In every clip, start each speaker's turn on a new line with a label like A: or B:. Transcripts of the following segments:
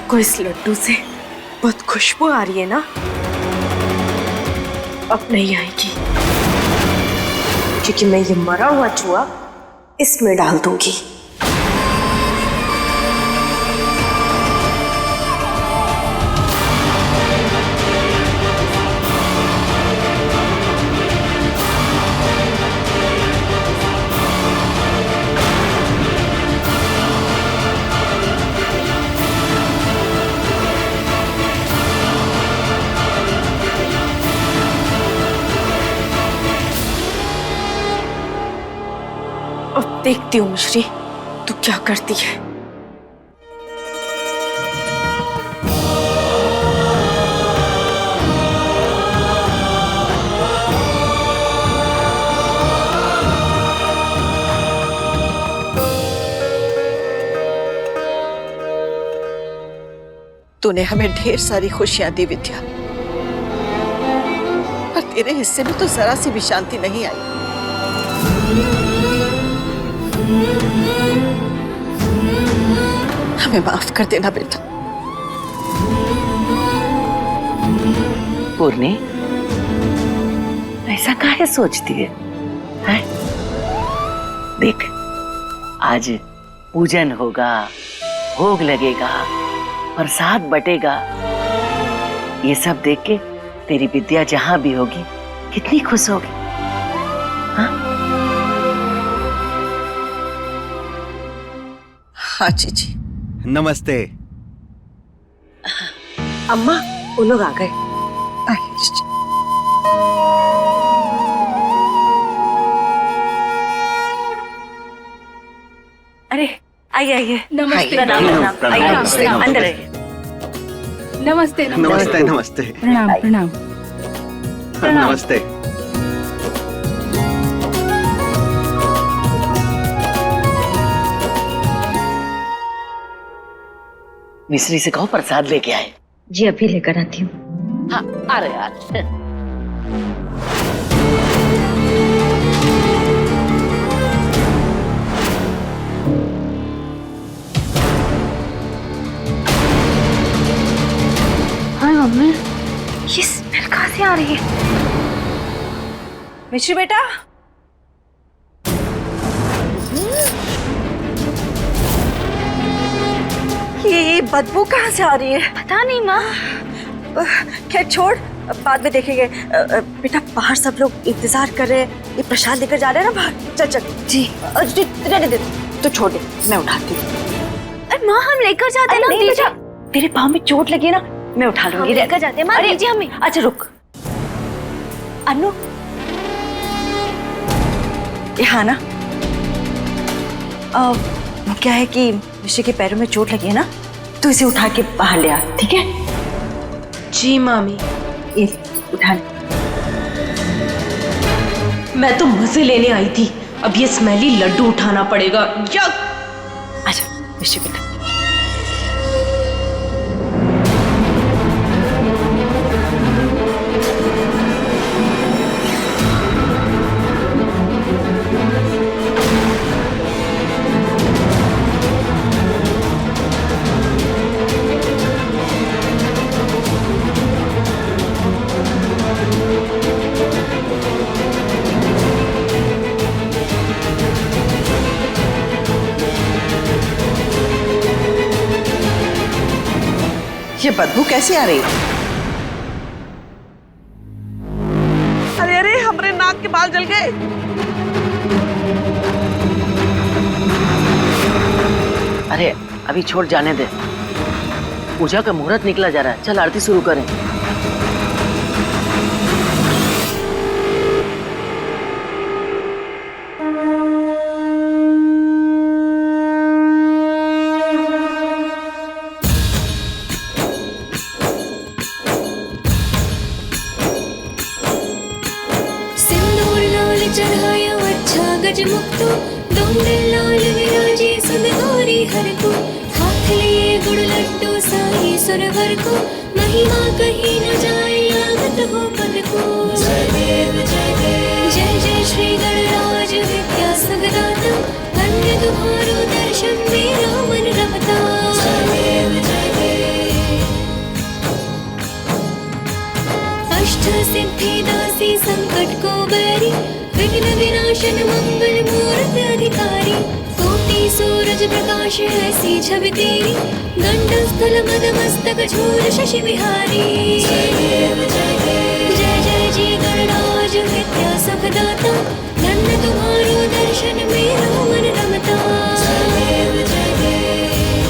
A: आपको इस लड्डू से बहुत खुशबू आ रही है ना? अब नहीं आएगी, क्योंकि मैं ये मरा हुआ चूहा इसमें डाल दूंगी। अब देखती हूँ मिश्री तू क्या करती है।
B: तूने हमें ढेर सारी खुशियां दी विद्या, पर तेरे हिस्से में तो जरा सी भी शांति नहीं आई। हमें माफ कर देना बेटा।
C: पूर्णी, ऐसा काहे सोचती है? हैं? देख, आज पूजन होगा, भोग लगेगा, प्रसाद बटेगा। ये सब देख के तेरी विद्या जहां भी होगी कितनी खुश होगी।
B: हाँ जीजी।
D: नमस्ते।
A: अम्मा वो लोग आ गए।
B: आइए जीजी।
A: अरे आइए आइए।
E: नमस्ते।
A: प्रणाम प्रणाम। आइए अंदर आइए।
E: नमस्ते
D: नमस्ते नमस्ते।
E: प्रणाम प्रणाम।
D: नमस्ते।
C: मिश्री से कहो प्रसाद लेके आए।
A: जी अभी लेकर आती हूँ।
C: हाँ आ रहे आ रहे।
A: हाँ मम्मी, ये स्मेल कहाँ से आ रही है? मिश्री बेटा, ये बदबू कहाँ से आ रही है? पता नहीं माँ। खैर छोड़, बाद में देखेंगे। बेटा बाहर सब लोग इंतजार कर रहे हैं, ये प्रसाद लेकर जा रहे हैं ना बाहर। चल चल। जी रहने दे, तो छोड़ दे, मैं उठाती हूँ। अरे माँ हम लेकर जाते हैं ना। नहीं बेटा, तेरे पाँव में चोट लगी है ना, मैं उठा लूंगी। लेकर जाते हैं माँ। अरे जी हमें। अच्छा रुक अनु, यहाँ ना क्या है कि मिश्री के पैरों में चोट लगी है ना, तो इसे उठा के बाहर ले आ, ठीक है? जी मामी। ये उठा ले।
F: मैं तो मजे लेने आई थी, अब ये स्मेली लड्डू उठाना पड़ेगा।
A: अच्छा मिश्री बेटा।
B: ये बदबू कैसे आ रही है? अरे अरे हमरे नाक के बाल जल गए।
C: अरे अभी छोड़ जाने दे, पूजा का मुहूर्त निकला जा रहा है। चल आरती शुरू करें।
G: चढ़ाया अच्छा गज मुक्तो, डोंगर लाल विराजे सुन गौरी हर को, हाथ लिए गुड़ लड्डू साई सुरवर को, महिमा कही न जाए लागत हो पद को। जय देव जय देव, जय जय श्री गणराज विद्या सुखदाता, धन्य तुम्हारो दर्शन मेरा मन रमता। जय देव जय देव। सुदर्शन मंगल मूर्त अधिकारी, कोटि सूरज प्रकाश ऐसी छवि तेरी, दंड स्थल मद मस्तक झूल शशि बिहारी। जय देव जय देव जय जय जी गणराज विद्या सुखदाता, धन्य तुम्हारो दर्शन मेरा मन रमता। जय देव जय देव।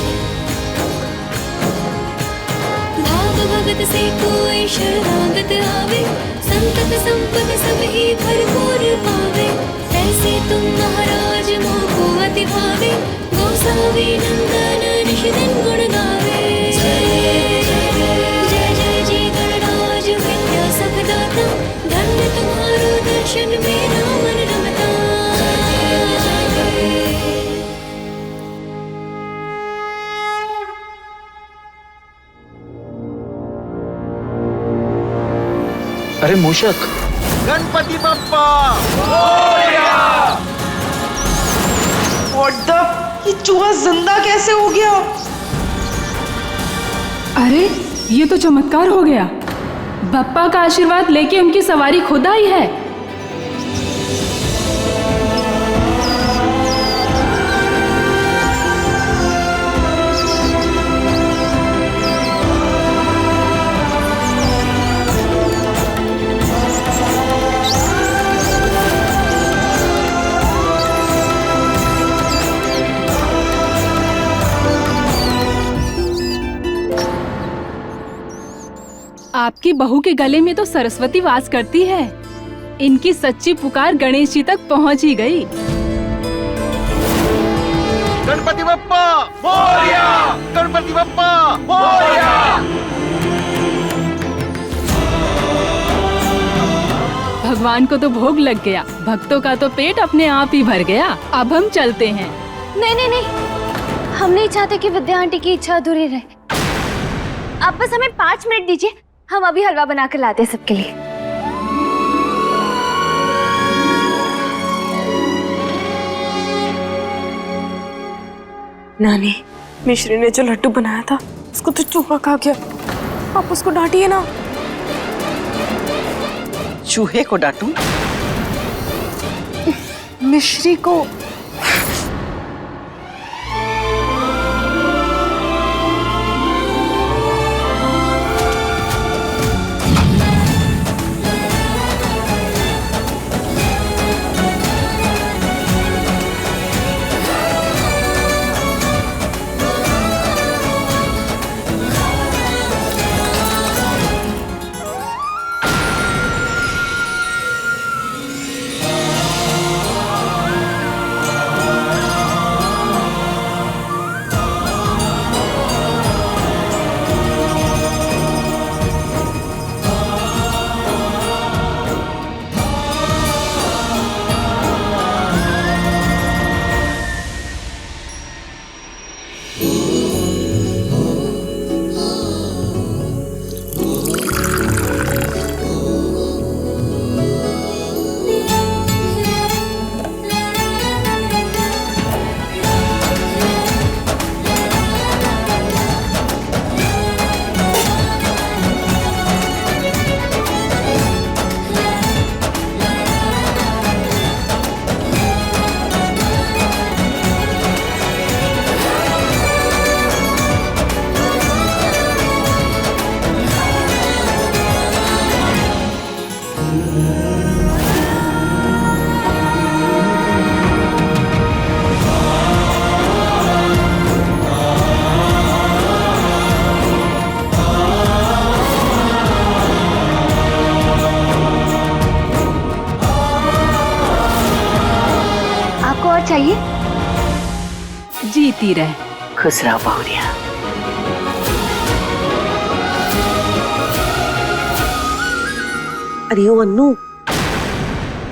G: भाव भगत से कोई शरणागत आवे, संतत संपत सब ही भरपूर पावे, ऐसे तुम महाराज मोको अति भावे, गोसावी नंदन ऋषिदिन गुण गावे। जय जय जय जी गणराज विद्या सुखदाता, धन्य तुम्हारो दर्शन मेरा मन रमता।
H: अरे मूषक,
D: गणपति बप्पा
B: What the? ये चूहा जिंदा कैसे हो गया?
E: अरे ये तो चमत्कार हो गया। बप्पा का आशीर्वाद लेके उनकी सवारी खुद आई है। आपकी बहू के गले में तो सरस्वती वास करती है। इनकी सच्ची पुकार गणेश जी तक पहुंच ही गई।
D: गणपति बप्पा मोरया, गणपति बप्पा मोरया।
E: भगवान को तो भोग लग गया, भक्तों का तो पेट अपने आप ही भर गया। अब हम चलते हैं।
I: नहीं नहीं नहीं, हम नहीं चाहते कि विद्या आंटी की इच्छा अधूरी रहे। आप बस हमें 5 मिनट दीजिए, हम अभी हलवा बना कर लाते हैं सबके लिए।
F: नानी, मिश्री ने जो लड्डू बनाया था उसको तो चूहा खा गया। आप उसको डांटिए ना।
B: चूहे को डांटूं?
F: मिश्री को।
I: चाहिए?
E: जीती रहे।
C: खुश रहो बहुरिया।
B: अरे ओ अन्नू,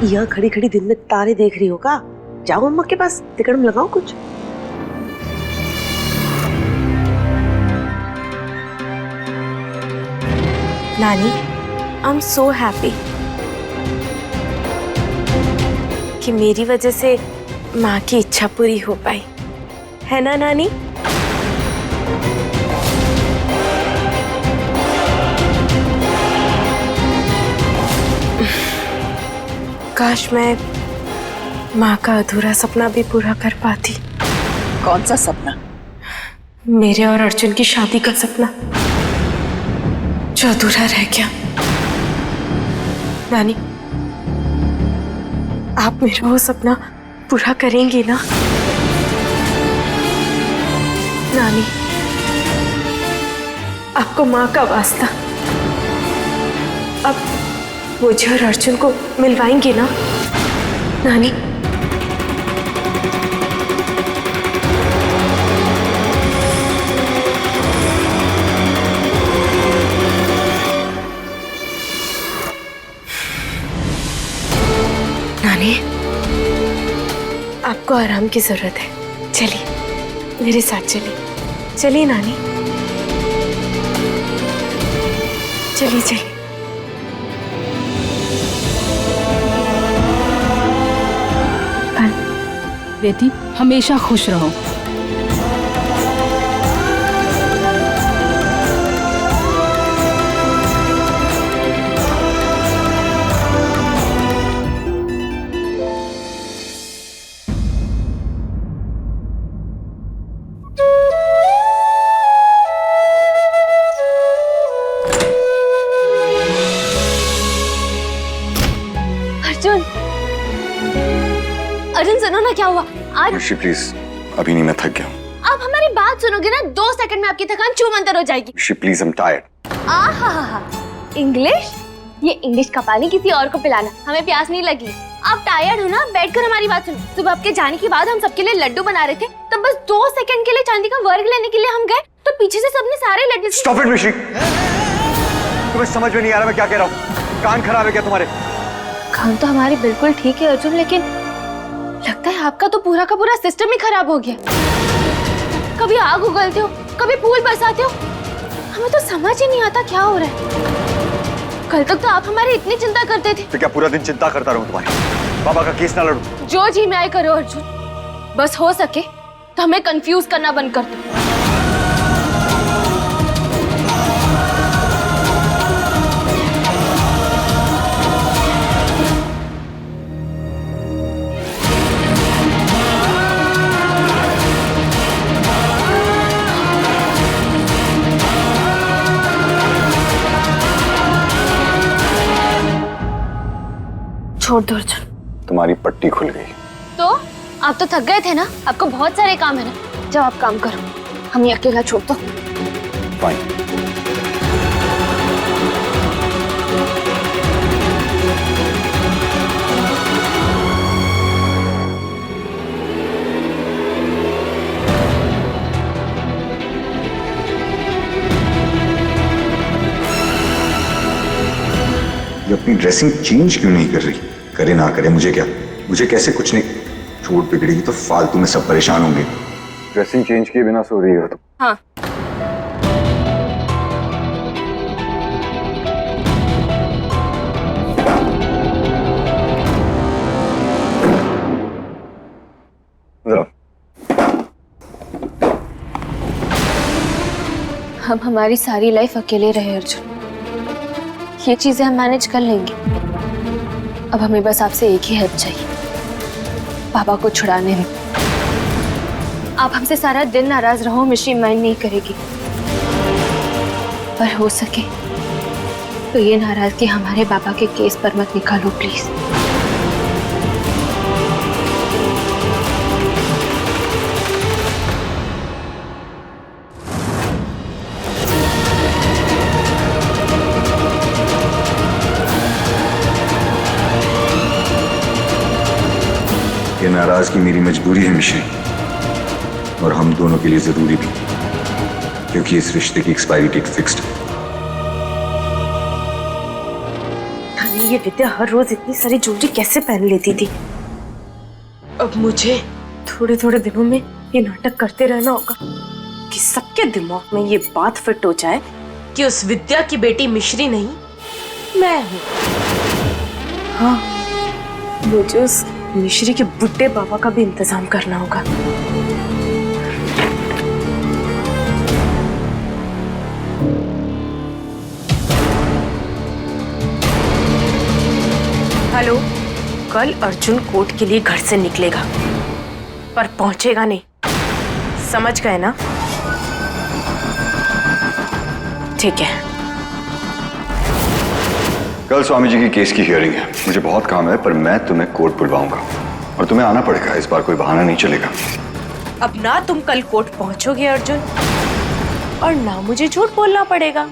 B: यहाँ खड़ी खड़ी दिन में तारे देख रही हो का? जाओ अम्मा के पास, तिकड़म लगाओ कुछ।
F: नानी, आई एम सो हैप्पी कि मेरी वजह से माँ की इच्छा पूरी हो पाई, है ना नानी? काश मैं माँ का अधूरा सपना भी पूरा कर पाती।
A: कौन सा सपना?
F: मेरे और अर्जुन की शादी का सपना जो अधूरा रह गया। नानी, आप मेरा वो सपना पूरा करेंगी ना? नानी, आपको माँ का वास्ता, अब मुझे और अर्जुन को मिलवाएंगी ना? नानी, नानी, आपको आराम की जरूरत है। चलिए मेरे साथ चलिए। चलिए नानी, चलिए चलिए।
E: बेटी हमेशा खुश रहो।
I: अर्जुन, अर्जुन सुनो ना, क्या हुआ आज?
J: ऋषि प्लीज, अभी नहीं, मैं थक गया हूँ।
I: आप हमारी बात सुनोगे ना, 2 सेकंड में आपकी थकान छूमंतर हो जाएगी।
J: ऋषि प्लीज, आई एम टायर्ड।
I: आहा, इंग्लिश? ये इंग्लिश का पानी किसी और को पिलाना, हमें प्यास नहीं लगी। आप टायर्ड हो ना, बैठकर हमारी बात सुनो। सुबह आपके जाने के बाद हम सबके लिए लड्डू बना रहे थे, तब बस 2 सेकंड के लिए चांदी का वर्ग लेने के लिए हम गए, तो पीछे से सबने सारे लड्डू।
J: स्टॉप इट ऋषि, तुम्हें समझ में नहीं आ रहा मैं क्या कह रहा हूँ? कान खराब है क्या तुम्हारे?
I: कान तो हमारे बिल्कुल ठीक है अर्जुन, लेकिन लगता है आपका तो पूरा का पूरा सिस्टम ही खराब हो गया। कभी आग उगलते हो, कभी फूल बरसाते हो, हमें तो समझ ही नहीं आता क्या हो रहा है। कल तक तो आप हमारी इतनी चिंता करते थे।
J: तो क्या पूरा दिन चिंता करता रहूं तुम्हारी? बाबा का केस ना लड़ूं?
I: जो जी मैं करो अर्जुन, बस हो सके तो हमें कंफ्यूज करना बंद कर दो। छोड़ दो अर्जुन।
J: तुम्हारी पट्टी खुल गई।
I: तो आप तो थक गए थे ना, आपको बहुत सारे काम है ना, जब आप काम करो, हमें अकेला छोड़ दो।
J: फाइन। ये अपनी ड्रेसिंग चेंज क्यों नहीं कर रही? करे ना करे मुझे क्या, मुझे कैसे कुछ नहीं। चोट बिगड़ेगी तो फालतू में सब परेशान होंगे। ड्रेसिंग चेंज किए बिना सो रही हो तुम?
I: हाँ। हम हमारी सारी लाइफ अकेले रहे अर्जुन, ये चीजें हम मैनेज कर लेंगे। अब हमें बस आपसे एक ही हेल्प चाहिए, पापा को छुड़ाने में। आप हमसे सारा दिन नाराज रहो, मिश्री माइंड नहीं करेगी, पर हो सके तो ये नाराजगी हमारे पापा के केस पर मत निकालो प्लीज।
J: ये नाराजगी मेरी मजबूरी है मिश्री, और हम दोनों के लिए जरूरी भी, क्योंकि इस रिश्ते की एक्सपायरी डेट फिक्स्ड है।
F: नानी, ये विद्या हर रोज इतनी सारी ज्वेलरी कैसे पहन लेती थी? अब मुझे थोड़े थोड़े दिनों में ये नाटक करते रहना होगा कि सबके दिमाग में ये बात फिट हो जाए कि उस विद्या की बेटी मिश्री नहीं, मैं हूँ। हाँ, मुझे उस मिश्री के बुड्ढे बाबा का भी इंतजाम करना होगा।
B: हेलो,
F: कल अर्जुन कोर्ट के लिए घर से निकलेगा, पर पहुंचेगा नहीं। समझ गए ना? ठीक है।
J: कल स्वामी जी की केस की हियरिंग है, मुझे बहुत काम है, पर मैं तुम्हें कोर्ट बुलवाऊंगा और तुम्हें आना पड़ेगा। इस बार कोई बहाना नहीं चलेगा।
F: अब ना तुम कल कोर्ट पहुंचोगे अर्जुन, और ना मुझे झूठ बोलना पड़ेगा।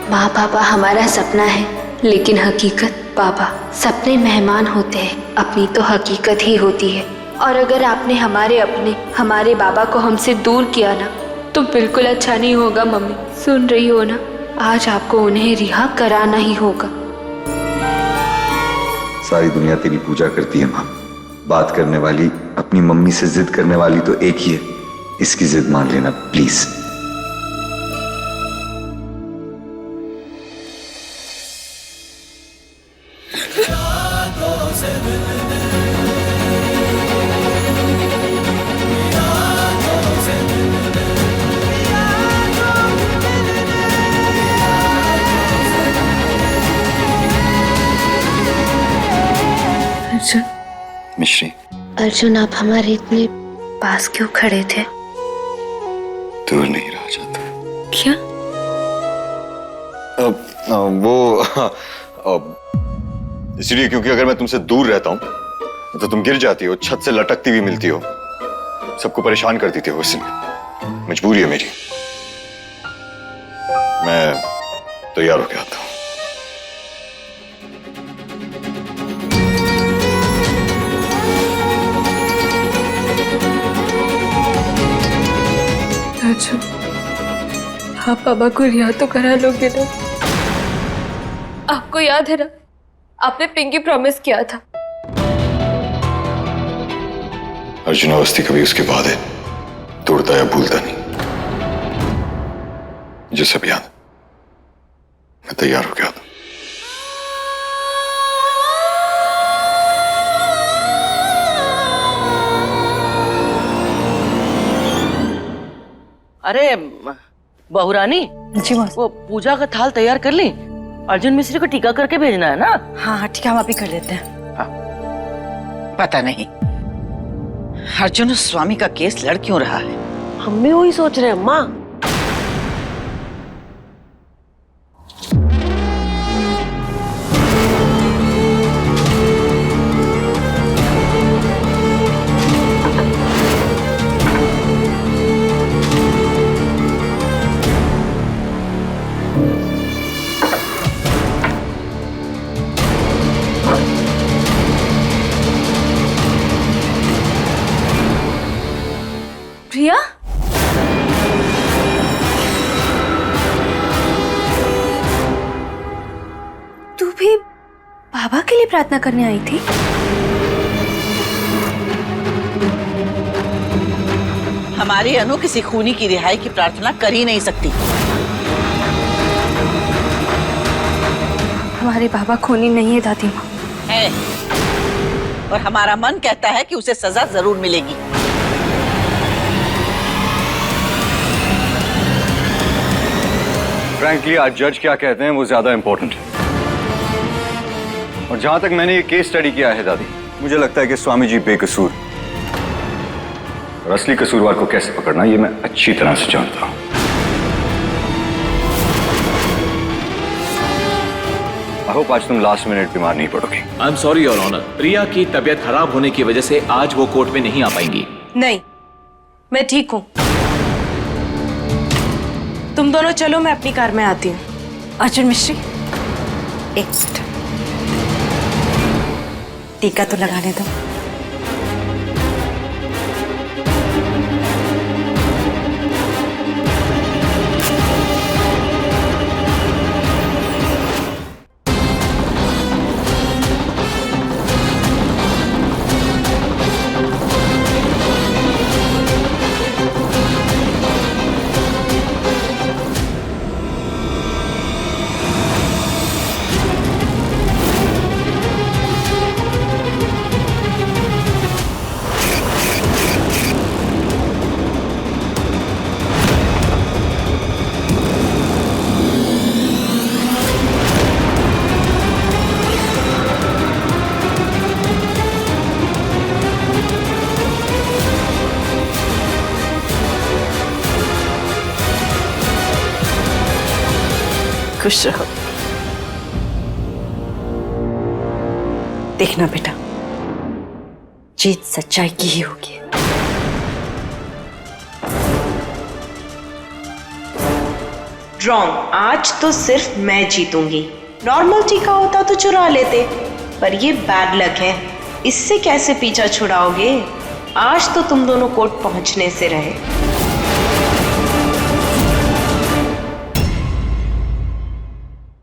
I: माँ पापा हमारा सपना है, लेकिन हकीकत पापा सपने मेहमान होते हैं, अपनी तो हकीकत ही होती है। और अगर आपने हमारे बाबा को हमसे दूर किया ना, तो बिल्कुल अच्छा नहीं होगा। मम्मी सुन रही हो ना? आज आपको उन्हें रिहा कराना ही होगा।
J: सारी दुनिया तेरी पूजा करती है माँ। बात करने वाली, अपनी मम्मी से जिद करने वाली तो एक ही है। इसकी जिद मान लेना प्लीज।
I: अर्जुन,
J: मिश्री,
I: अर्जुन आप हमारे इतने पास क्यों खड़े थे?
J: दूर नहीं रहा जाता।
I: क्या?
J: इसलिए क्योंकि अगर मैं तुमसे दूर रहता हूं तो तुम गिर जाती हो, छत से लटकती हुई मिलती हो, सबको परेशान कर देती हो। इसलिए मजबूरी है मेरी। मैं तैयार होके आता हूं।
F: अर्जुन, आप बाबा को रिहा तो करा लोगे ना? आपको याद है ना, आपने पिंकी प्रॉमिस किया था।
J: अर्जुन अवस्थी कभी उसके बाद है, तोड़ता या भूलता नहीं। मुझे सब याद। मैं तैयार हो गया था।
C: अरे बहुरानी
A: जी बॉस।
C: वो पूजा का थाल तैयार कर ली। अर्जुन मिश्री को टीका करके भेजना है ना?
A: हाँ हाँ ठीक है, हम अभी कर लेते हैं।
K: पता नहीं अर्जुन उस स्वामी का केस लड़ क्यों रहा है।
B: हम भी वही सोच रहे हैं अम्मा।
A: प्रिया, तू भी बाबा के लिए प्रार्थना करने आई थी?
K: हमारी अनु किसी खूनी की रिहाई की प्रार्थना कर ही नहीं सकती।
A: हमारे बाबा खूनी नहीं है दादी माँ।
K: है, और हमारा मन कहता है कि उसे सजा जरूर मिलेगी।
J: फ्रैंकली आज जज क्या कहते हैं वो ज्यादा इंपॉर्टेंट है। और जहां तक मैंने ये केस स्टडी किया है दादी, मुझे लगता है कि स्वामी जी बेकसूर, और असली कसूरवार को कैसे पकड़ना ये मैं अच्छी तरह से जानता हूं। आई होप आज तुम लास्ट मिनट बीमार नहीं पड़ोगी।
H: I am sorry your honour, Priya की तबीयत खराब होने की वजह से आज वो कोर्ट में नहीं आ पाएंगी।
F: नहीं, मैं ठीक हूँ। तुम दोनों चलो, मैं अपनी कार में आती हूँ।
A: अर्जुन मिश्री, एक मिनट। टीका तो लगाने दो। खुश रहो। देखना बेटा, जीत सच्चाई की ही होगी।
B: रॉन्ग, आज तो सिर्फ मैं जीतूंगी। नॉर्मल टीका होता तो चुरा लेते, पर ये बैड लक है। इससे कैसे पीछा छुड़ाओगे? आज तो तुम दोनों कोर्ट पहुंचने से रहे।